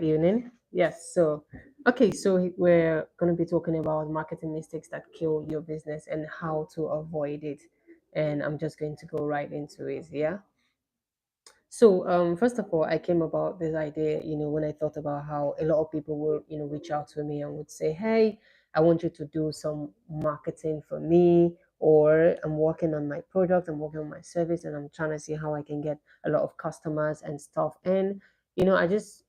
evening. Yes, so okay, so we're going to be talking about marketing mistakes that kill your business and how to avoid it. And I'm just going to go right into it. Yeah. So, first of all, I came about this idea, when I thought about how a lot of people will, reach out to me and would say, "Hey, I want you to do some marketing for me," or "I'm working on my product, I'm working on my service, and I'm trying to see how I can get a lot of customers and stuff." And I just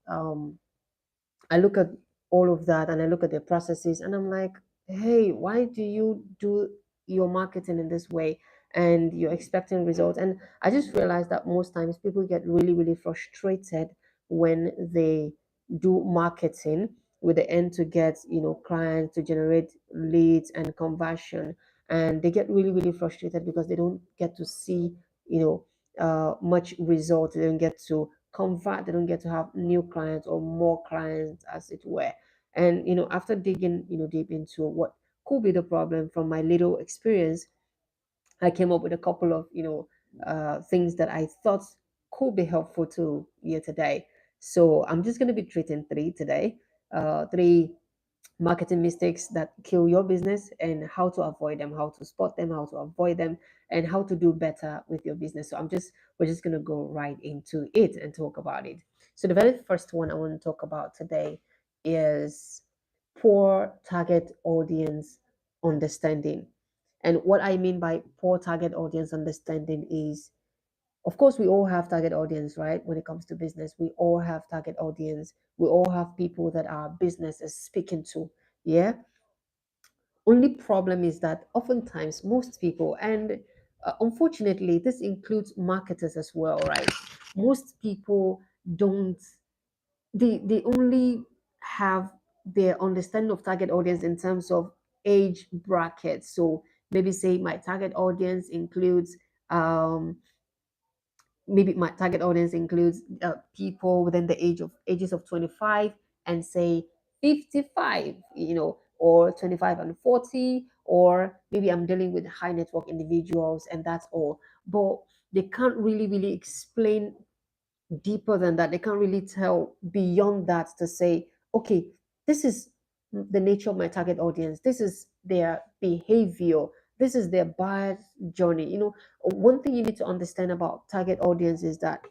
I look at all of that and I look at the processes and I'm like, hey, why do you do your marketing in this way and you're expecting results? And I just realized that most times people get really, really frustrated when they do marketing with the end to get, clients to generate leads and conversion. And they get really, really frustrated because they don't get to see, much result. They don't get to convert, they don't get to have new clients or more clients as it were. And after digging deep into what could be the problem from my little experience, I came up with a couple of things that I thought could be helpful to you today. So I'm just going to be treating three today. Three marketing mistakes that kill your business and how to avoid them, how to spot them, how to avoid them, and how to do better with your business. So we're just going to go right into it and talk about it. So the very first one I want to talk about today is poor target audience understanding. And what I mean by poor target audience understanding is, of course, we all have target audience, right? When it comes to business, we all have target audience. We all have people that our business is speaking to. Yeah. Only problem is that oftentimes most people, and unfortunately, this includes marketers as well, right? Most people don't, they only have their understanding of target audience in terms of age bracket. So maybe say my target audience includes um maybe my target audience includes people within the ages of 25 and say 55, or 25 and 40, or maybe I'm dealing with high network individuals and that's all. But they can't really explain deeper than that. They can't really tell beyond that to say, okay, this is the nature of my target audience. This is their behavior. This is their buyer's journey. One thing you need to understand about target audience is that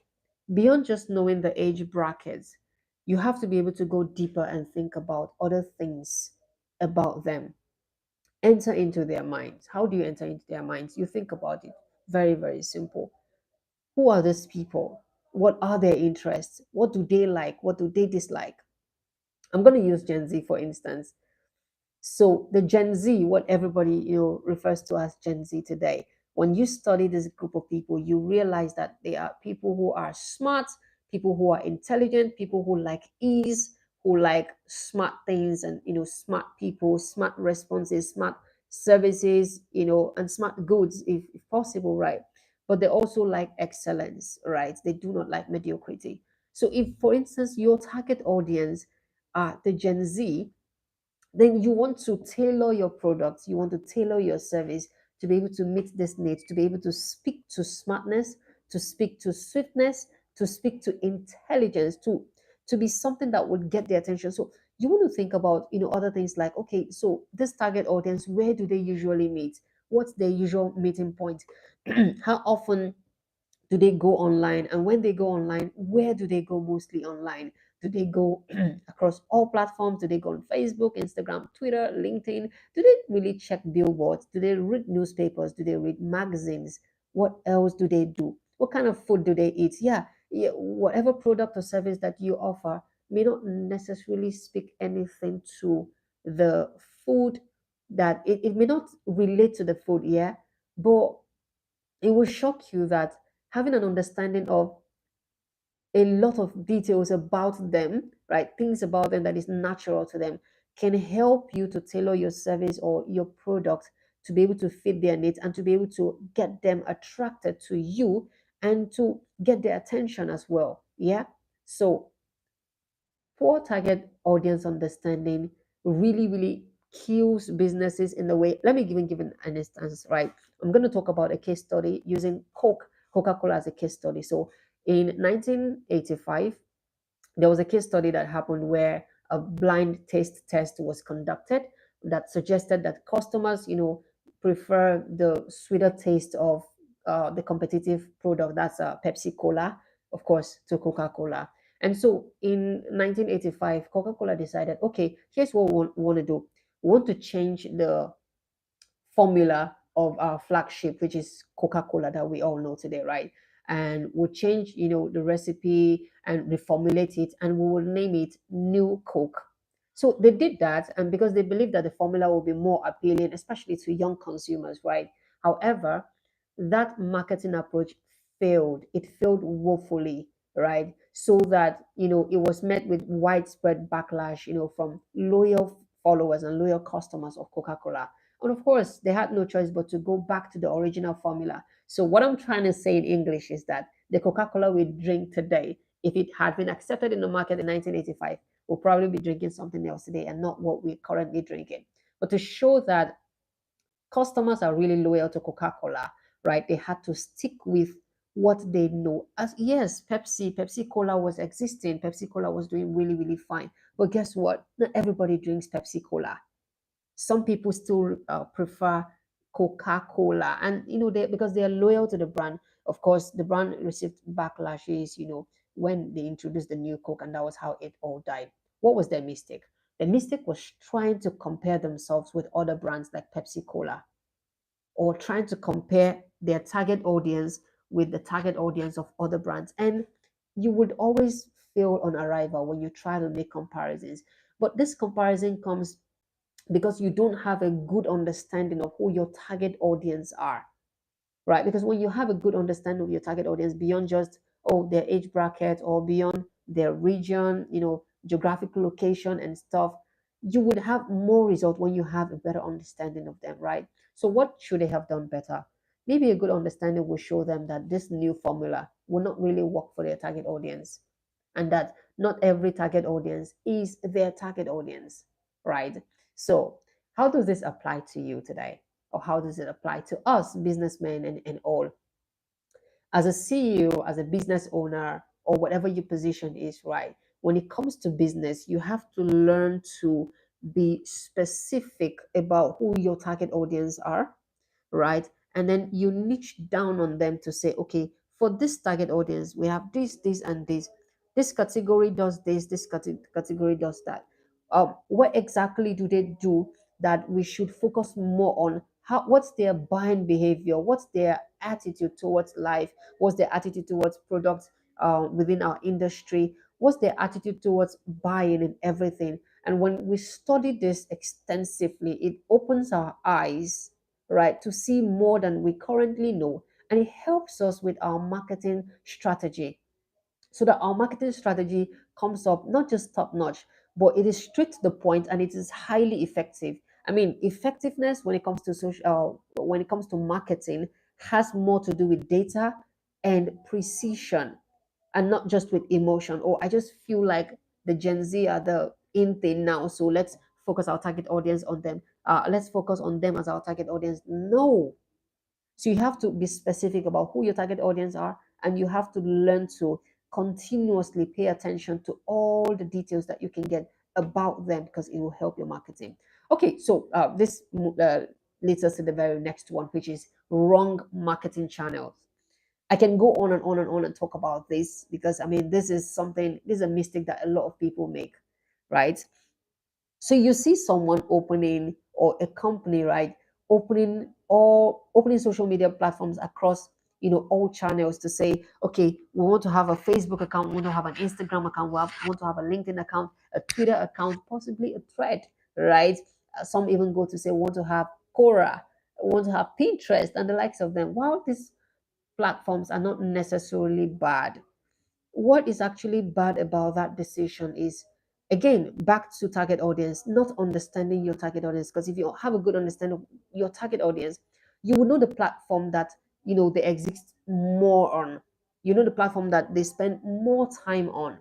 beyond just knowing the age brackets, you have to be able to go deeper and think about other things about them. Enter into their minds. How do you enter into their minds? You think about it. Very, very simple. Who are these people? What are their interests? What do they like? What do they dislike? I'm going to use Gen Z for instance. So the Gen Z, what everybody refers to as Gen Z today, when you study this group of people, you realize that they are people who are smart, people who are intelligent, people who like ease, who like smart things, and smart people, smart responses, smart services, and smart goods if possible, right? But they also like excellence, right? They do not like mediocrity. So if, for instance, your target audience are the Gen Z, then you want to tailor your products, you want to tailor your service to be able to meet this need, to be able to speak to smartness, to speak to swiftness, to speak to intelligence, to be something that would get their attention. So you want to think about other things like, okay, so this target audience, where do they usually meet? What's their usual meeting point? How often do they go online? And when they go online, where do they go mostly online? Do they go across all platforms? Do they go on Facebook, Instagram, Twitter, LinkedIn? Do they really check billboards? Do they read newspapers? Do they read magazines? What else do they do? What kind of food do they eat? Yeah, whatever product or service that you offer may not necessarily speak anything to the food, that it may not relate to the food, yeah, but it will shock you that having an understanding of a lot of details about them, right? Things about them that is natural to them can help you to tailor your service or your product to be able to fit their needs and to be able to get them attracted to you and to get their attention as well. Yeah. So poor target audience understanding really kills businesses in the way. Let me give an instance, right? I'm going to talk about a case study using Coca-Cola as a case study. So in 1985, There was a case study that happened where a blind taste test was conducted that suggested that customers, prefer the sweeter taste of the competitive product, that's Pepsi Cola, of course, to Coca-Cola. And so in 1985, Coca-Cola decided, okay, here's what we want to do. We want to change the formula of our flagship, which is Coca-Cola that we all know today, right? And we'll change, the recipe and reformulate it, and we will name it New Coke. So they did that, and because they believe that the formula will be more appealing, especially to young consumers, right? However, that marketing approach failed. It failed woefully, right? So that it was met with widespread backlash, from loyal followers and loyal customers of Coca-Cola. And of course, they had no choice but to go back to the original formula. So, what I'm trying to say in English is that the Coca Cola we drink today, if it had been accepted in the market in 1985, we'll probably be drinking something else today and not what we're currently drinking. But to show that customers are really loyal to Coca Cola, right, they had to stick with what they know. As yes, Pepsi Cola was existing, Pepsi Cola was doing really, really fine. But guess what? Not everybody drinks Pepsi Cola. Some people still prefer Coca-Cola, and because they are loyal to the brand. Of course, the brand received backlashes, when they introduced the new Coke, and that was how it all died. What was their mistake? The mistake was trying to compare themselves with other brands like Pepsi Cola, or trying to compare their target audience with the target audience of other brands. And you would always fail on arrival when you try to make comparisons. But this comparison comes because you don't have a good understanding of who your target audience are, right? Because when you have a good understanding of your target audience beyond just their age bracket or beyond their region, geographic location and stuff, you would have more result when you have a better understanding of them, right? So what should they have done better? Maybe a good understanding will show them that this new formula will not really work for their target audience, and that not every target audience is their target audience, right? So how does this apply to you today? Or how does it apply to us businessmen and all? As a CEO, as a business owner, or whatever your position is, right? When it comes to business, you have to learn to be specific about who your target audience are, right? And then you niche down on them to say, okay, for this target audience, we have this, and this. This category does this category does that. What exactly do they do that we should focus more on? What's their buying behavior? What's their attitude towards life? What's their attitude towards products within our industry? What's their attitude towards buying and everything? And when we study this extensively, it opens our eyes, right, to see more than we currently know. And it helps us with our marketing strategy, so that our marketing strategy comes up not just top notch, but it is straight to the point and it is highly effective. I mean, effectiveness when it comes to when it comes to marketing has more to do with data and precision, and not just with emotion. Or I just feel like the Gen Z are the in thing now, so let's focus our target audience on them. Let's focus on them as our target audience. No, so you have to be specific about who your target audience are, and you have to learn to continuously pay attention to all the details that you can get about them, because it will help your marketing. Okay, so this leads us to the very next one, which is wrong marketing channels. I can go on and on and on and talk about this, because I mean, this is a mistake that a lot of people make, right? So you see someone opening, or a company, right, opening social media platforms across, all channels, to say, okay, we want to have a Facebook account, we want to have an Instagram account, want to have a LinkedIn account, a Twitter account, possibly a thread, right? Some even go to say we want to have Quora, we want to have Pinterest and the likes of them. While these platforms are not necessarily bad, what is actually bad about that decision is, again, back to target audience, not understanding your target audience. Because if you have a good understanding of your target audience, you will know the platform that they exist more on, the platform that they spend more time on,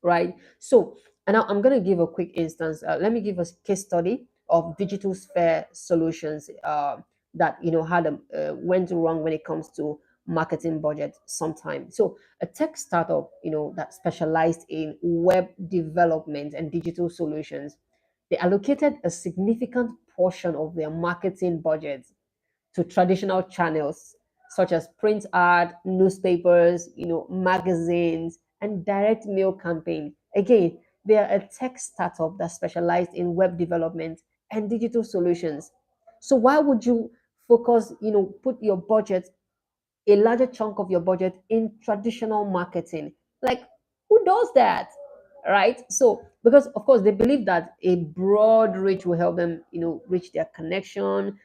right? So, and now I'm going to give a quick instance. Let me give a case study of digital sphere solutions that had went wrong when it comes to marketing budget sometime. So a tech startup, that specialized in web development and digital solutions, they allocated a significant portion of their marketing budget to traditional channels such as print ad, newspapers, magazines, and direct mail campaign. Again, they are a tech startup that specialized in web development and digital solutions. So why would you focus, put your budget, a larger chunk of your budget in traditional marketing? Like, who does that? Right? So, because of course they believe that a broad reach will help them, reach their connection,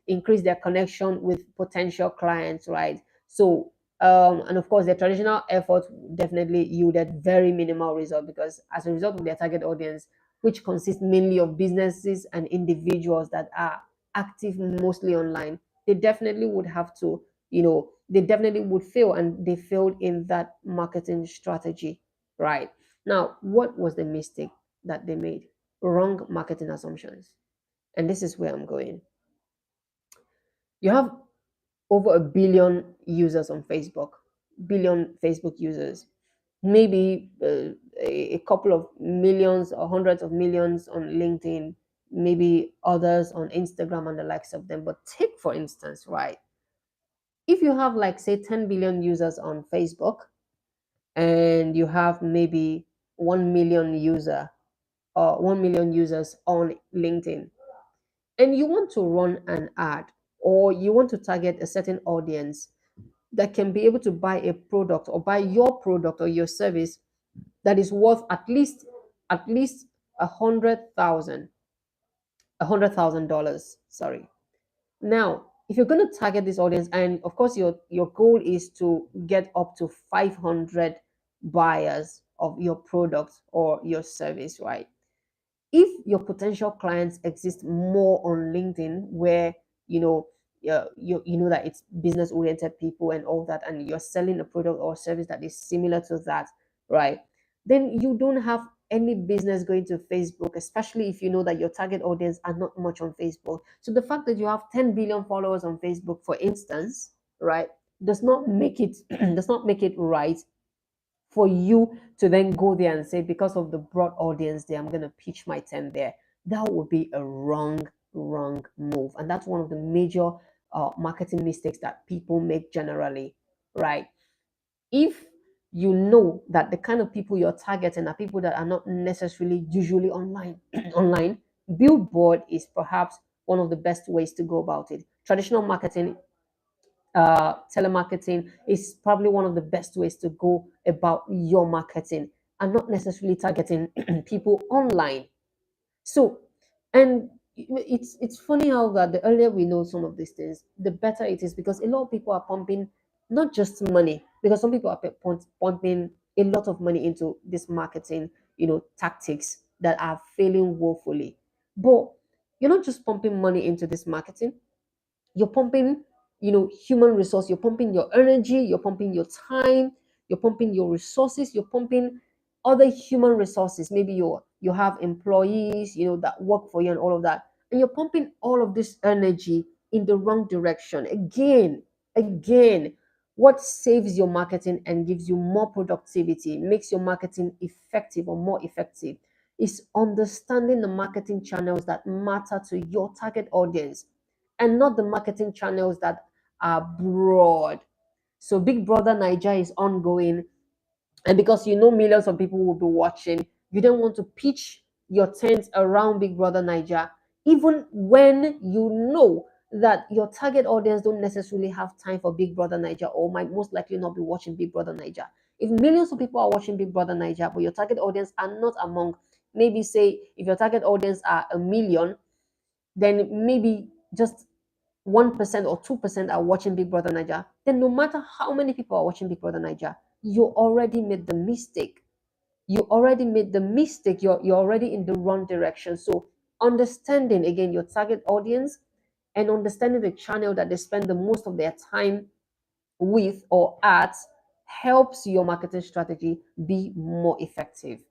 increase their connection with potential clients, right? So, and of course, their traditional efforts definitely yielded very minimal result, because as a result of their target audience, which consists mainly of businesses and individuals that are active mostly online, they definitely would have to, they definitely would fail, and they failed in that marketing strategy, right? Now, what was the mistake that they made? Wrong marketing assumptions. And this is where I'm going. You have over a billion users on Facebook, billion Facebook users, maybe a couple of millions or hundreds of millions on LinkedIn, maybe others on Instagram and the likes of them. But take, for instance, right, if you have, like, say, 10 billion users on Facebook, and you have maybe 1 million user or 1 million users on LinkedIn, and you want to run an ad, or you want to target a certain audience that can be able to buy a product or buy your product or your service that is worth at least $100,000. Sorry. Now, if you're going to target this audience, and of course your goal is to get up to 500 buyers of your product or your service, right? If your potential clients exist more on LinkedIn, where you know that it's business oriented people and all that, and you're selling a product or service that is similar to that, right? Then you don't have any business going to Facebook, especially if you know that your target audience are not much on Facebook. So the fact that you have 10 billion followers on Facebook, for instance, right, does not make it does not make it right for you to then go there and say, because of the broad audience there, I'm going to pitch my tent there. That would be a wrong move. And that's one of the major marketing mistakes that people make generally, right? If you know that the kind of people you're targeting are people that are not necessarily usually online, online, billboard is perhaps one of the best ways to go about it. Traditional marketing, telemarketing is probably one of the best ways to go about your marketing, and not necessarily targeting people online. So, and it's funny how that the earlier we know some of these things, the better it is, because a lot of people are pumping not just money, because some people are pumping a lot of money into this marketing, tactics that are failing woefully. But you're not just pumping money into this marketing, you're pumping, human resource, you're pumping your energy, you're pumping your time, you're pumping your resources, you're pumping other human resources. Maybe you have employees, that work for you and all of that, and you're pumping all of this energy in the wrong direction. Again, what saves your marketing and gives you more productivity, makes your marketing effective or more effective, is understanding the marketing channels that matter to your target audience, and not the marketing channels that are broad. So Big Brother Niger is ongoing, and because millions of people will be watching, you don't want to pitch your tent around Big Brother Niger, even when you know that your target audience don't necessarily have time for Big Brother Niger, or might most likely not be watching Big Brother Niger. If millions of people are watching Big Brother Niger, but your target audience are not among, maybe say, if your target audience are a million, then maybe just 1% or 2% are watching Big Brother Niger, then no matter how many people are watching Big Brother Niger, you already made the mistake. You're already in the wrong direction. So understanding again your target audience, and understanding the channel that they spend the most of their time with or at, helps your marketing strategy be more effective,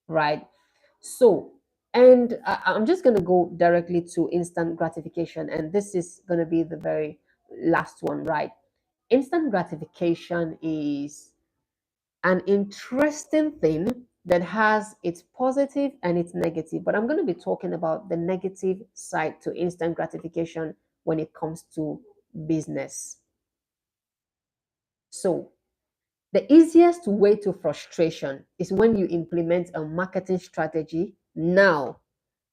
right? So, and I'm just going to go directly to instant gratification, and this is going to be the very last one, right? instant gratification is an interesting thing that has its positive and its negative. But I'm going to be talking about the negative side to instant gratification when it comes to business. So, the easiest way to frustration is when you implement a marketing strategy now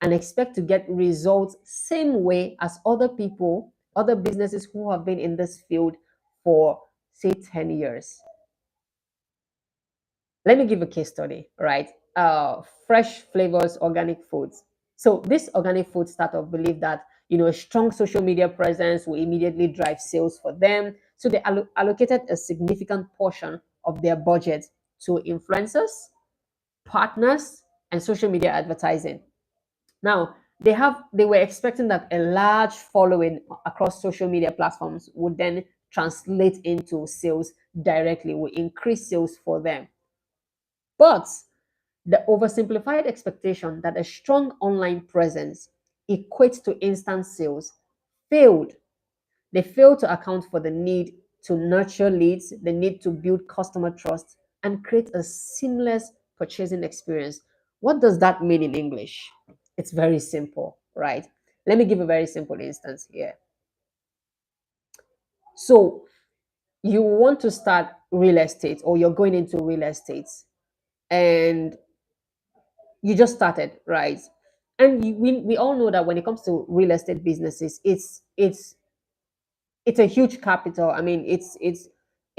and expect to get results same way as other people, other businesses who have been in this field for say 10 years. Let me give a case study, right? Fresh flavors, organic foods. So this organic food startup believe that a strong social media presence will immediately drive sales for them. So they allocated a significant portion of their budget to influencers, partners, and social media advertising. Now they were expecting that a large following across social media platforms would then translate into sales directly, will increase sales for them. But the oversimplified expectation that a strong online presence equates to instant sales failed. They failed to account for the need to nurture leads, the need to build customer trust, and create a seamless purchasing experience. What does that mean in English? It's very simple, right? Let me give a very simple instance here. So, you want to start real estate or you're going into real estate and you just started, right? And we all know that when it comes to real estate businesses, it's a huge capital. I mean, it's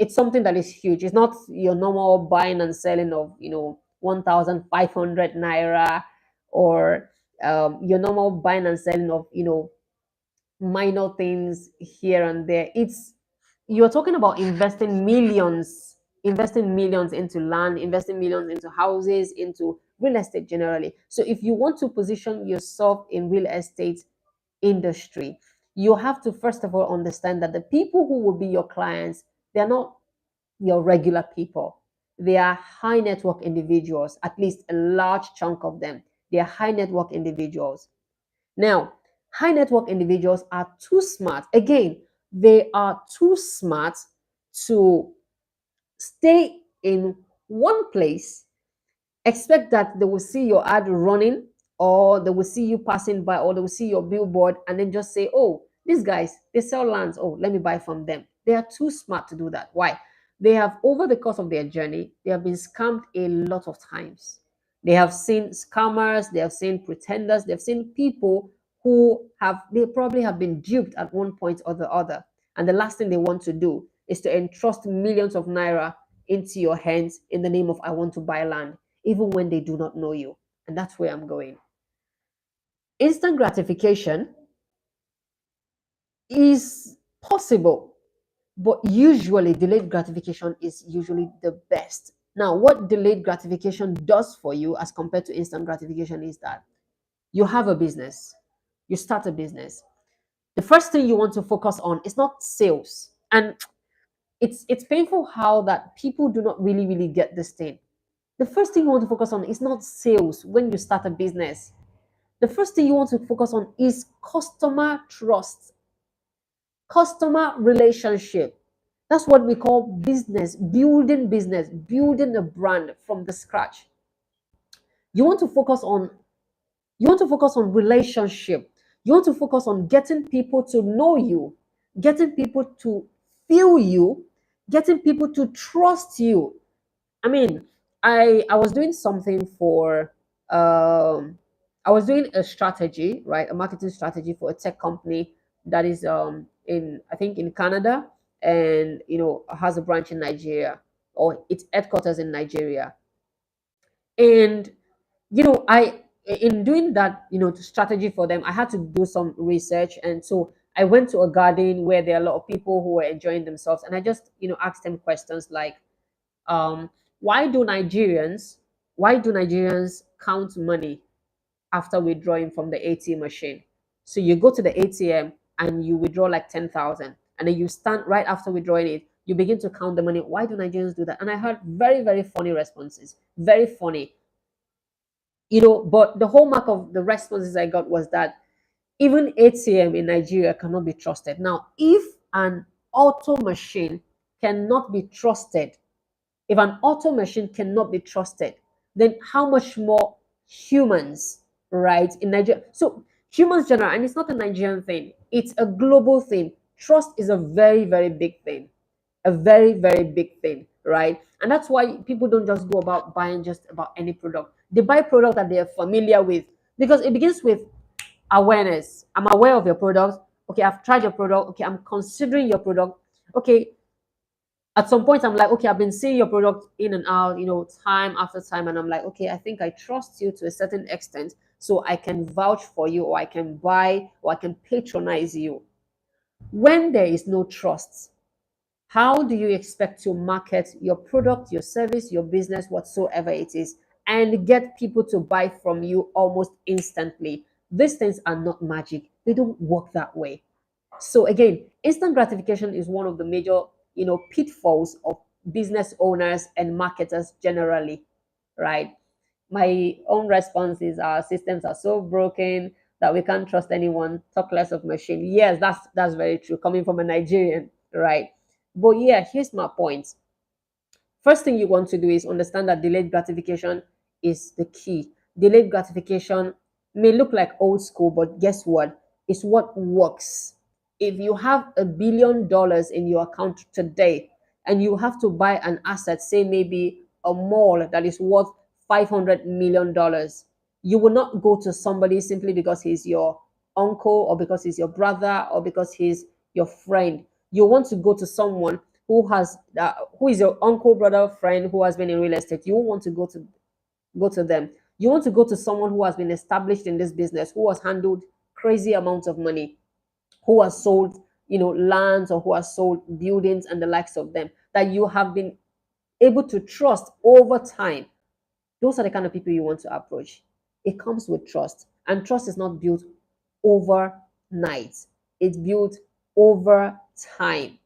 something that is huge. It's not your normal buying and selling of 1,500 naira, or your normal buying and selling of minor things here and there. It's You're talking about investing millions into land, investing millions into houses, into real estate generally. So if you want to position yourself in real estate industry, you have to first of all understand that the people who will be your clients, they're not your regular people. They are high network individuals, at least a large chunk of them. They are high network individuals. Now, high network individuals are too smart. Again, they are too smart to stay in one place, expect that they will see your ad running, or they will see you passing by, or they will see your billboard and then just say, oh, these guys, they sell lands, oh, let me buy from them. They are too smart to do that. Why? They have, over the course of their journey, they have been scammed a lot of times. They have seen scammers, they have seen pretenders, they've seen people they probably have been duped at one point or the other. And the last thing they want to do is to entrust millions of naira into your hands in the name of I want to buy land, even when they do not know you. And that's where I'm going. Instant gratification is possible, but usually delayed gratification is usually the best. Now, what delayed gratification does for you as compared to instant gratification is that you have a business, you start a business. The first thing you want to focus on is not sales. And it's painful how that people do not really get this thing. The first thing you want to focus on is not sales when you start a business. The first thing you want to focus on is customer trust, customer relationship. That's what we call business, building a brand from the scratch. You want to focus on relationship. You want to focus on getting people to know you, getting people to feel you, getting people to trust you. I mean, I was doing something for I was doing a strategy, right? A marketing strategy for a tech company that is in, I think, in Canada, and has a branch in Nigeria, or its headquarters in Nigeria. And I in doing that, strategy for them, I had to do some research. And so I went to a garden where there are a lot of people who were enjoying themselves, and I just asked them questions like, um, why do Nigerians count money after withdrawing from the ATM machine? So you go to the ATM and you withdraw like 10,000, and then you stand right after withdrawing it. You begin to count the money. Why do Nigerians do that? And I heard very, very funny responses. Very funny. But the hallmark of the responses I got was that even ATM in Nigeria cannot be trusted. Now, if an auto machine cannot be trusted, if an auto machine cannot be trusted, then how much more humans, right, in Nigeria? So humans general, and it's not a Nigerian thing, it's a global thing. Trust is a very, very big thing. A very, very big thing, right? And that's why people don't just go about buying just about any product. They buy product that they are familiar with, because it begins with awareness. I'm aware of your product. Okay, I've tried your product. Okay, I'm considering your product. Okay, at some point I'm like, okay, I've been seeing your product in and out, time after time, and I'm like, okay, I think I trust you to a certain extent, so I can vouch for you, or I can buy, or I can patronize you. When there is no trust, how do you expect to market your product, your service, your business, whatsoever it is, and get people to buy from you almost instantly? These things are not magic. They don't work that way. So again, instant gratification is one of the major, pitfalls of business owners and marketers generally, right? My own response is our systems are so broken that we can't trust anyone. Talk less of machine. Yes, that's very true. Coming from a Nigerian, right? But yeah, here's my point. First thing you want to do is understand that delayed gratification is the key. Delayed gratification may look like old school, but guess what? It's what works. If you have $1 billion in your account today and you have to buy an asset, say maybe a mall that is worth $500 million, you will not go to somebody simply because he's your uncle, or because he's your brother, or because he's your friend. You want to go to someone who is your uncle, brother, friend, who has been in real estate. You want to go to them. You want to go to someone who has been established in this business, who has handled crazy amounts of money, who has sold, lands, or who has sold buildings and the likes of them, that you have been able to trust over time. Those are the kind of people you want to approach. It comes with trust, and trust is not built overnight. It's built over time,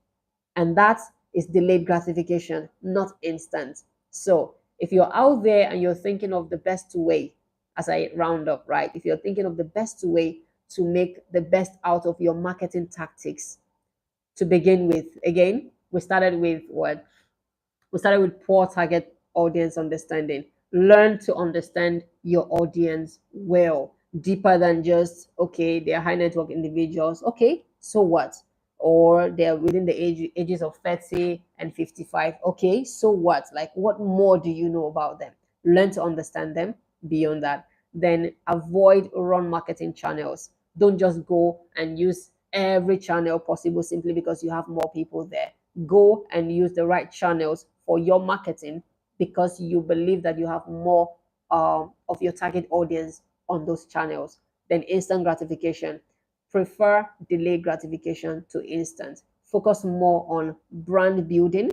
and that is delayed gratification, not instant. So if you're out there and you're thinking of the best way, as I round up, right? If you're thinking of the best way to make the best out of your marketing tactics, to begin with, again, we started with poor target audience understanding. Learn to understand your audience well, deeper than just, okay, they're high network individuals. Okay, so what? Or they're within the ages of 30 and 55. Okay, so what? Like, what more do you know about them? Learn to understand them beyond that. Then avoid run marketing channels. Don't just go and use every channel possible simply because you have more people there. Go and use the right channels for your marketing, because you believe that you have more of your target audience on those channels. Then instant gratification. Prefer delayed gratification to instant. Focus more on brand building,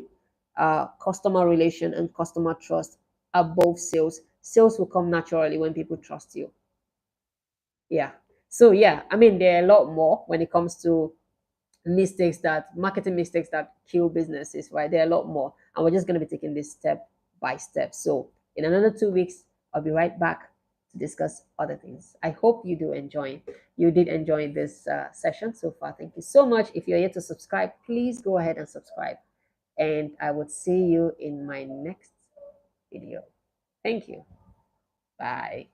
customer relation, and customer trust above sales. Sales will come naturally when people trust you. Yeah. So yeah, I mean, there are a lot more when it comes to marketing mistakes that kill businesses, right? There are a lot more, and we're just going to be taking this step by step. So in another 2 weeks, I'll be right back to discuss other things. I hope you did enjoy this session so far. Thank you so much. If you're yet to subscribe, please go ahead and subscribe, and I would see you in my next video. Thank you. Bye.